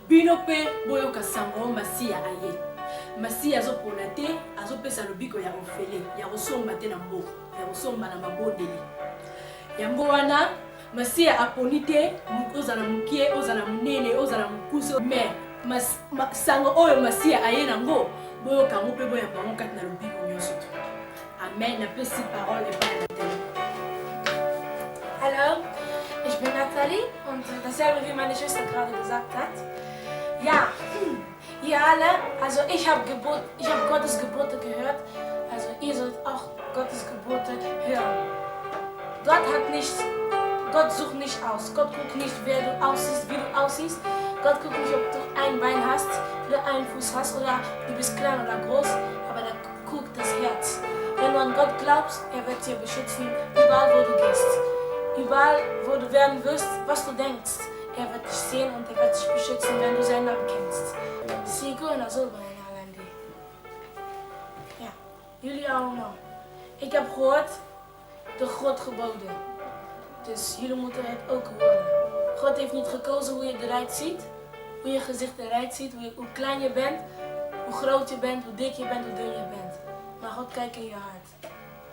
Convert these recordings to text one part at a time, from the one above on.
Binope boyoka sango Masia aye. Masia azopona te, azopesa lobiko ya ofele, ya kosomba te na mboka, ya kosomba na mabodeli. Yango wana Masia aponi te, ozala mukie, ozala munene, ozala mukuso, mais sango oyo Masia aye nango, boyoka ngo pe boya bango kati na lobiko nyonso. Amen, napesi parole et pas la télé. Hallo, ich bin Nathalie und dasselbe wie meine Schwester gerade gesagt hat. Ja, ihr alle, also ich habe Gottes Gebote gehört, also ihr sollt auch Gottes Gebote hören. Gott sucht nicht aus, Gott guckt nicht, wer du aussiehst, wie du aussiehst. Gott guckt nicht, ob du ein Bein hast oder einen Fuß hast oder du bist klein oder groß, aber er guckt das Herz. Wenn du an Gott glaubst, er wird dir beschützen, überall wo du gehst. Überall wo du werden wirst, was du denkst. Er wird dich sehen und er wird dich beschützen, wenn du seinen Namen kennst. Sigo en azul bij Nalandi. Ja, jullie allemaal. Ik heb gehoord de God geboden. Dus jullie moeten het ook horen. God heeft niet gekozen hoe je eruit ziet, hoe je gezicht eruit ziet, hoe klein je bent, hoe groot je bent, hoe dik je bent, hoe dun je bent. Maar God kijkt in je hart.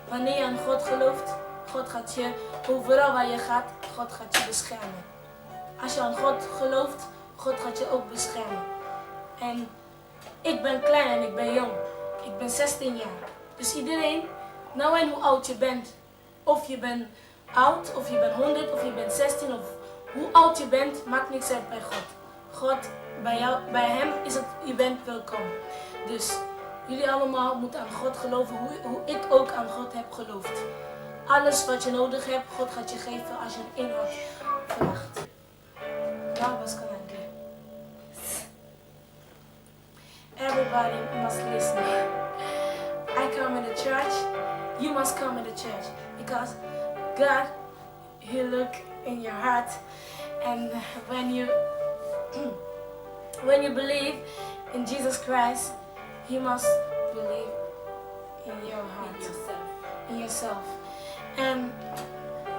Wanneer je aan God gelooft, God gaat je, overal waar je gaat, God gaat je beschermen. Als je aan God gelooft, God gaat je ook beschermen. En ik ben klein en ik ben jong. Ik ben 16 jaar. Dus iedereen, nou en hoe oud je bent. Of je bent oud, of je bent 100, of je bent 16, of hoe oud je bent, maakt niks uit bij God. God, bij hem is het, je bent welkom. Dus jullie allemaal moeten aan God geloven, hoe ik ook aan God heb geloofd. Alles wat je nodig hebt, God gaat je geven als je een inhoud vraagt. Nou, wat kan ik doen? Everybody must listen. I come in the church, you must come in the church. Because God, He look in your heart. And when you believe in Jesus Christ, He must believe in your heart. In yourself. And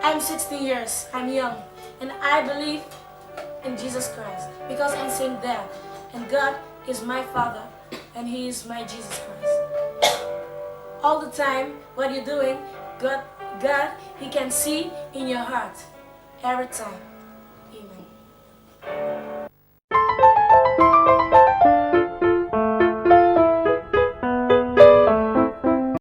I'm 16 years, I'm young. And I believe in Jesus Christ. Because I'm saying that. And God is my Father. And He is my Jesus Christ. All the time, what you're doing, God, He can see in your heart. Every time. Amen.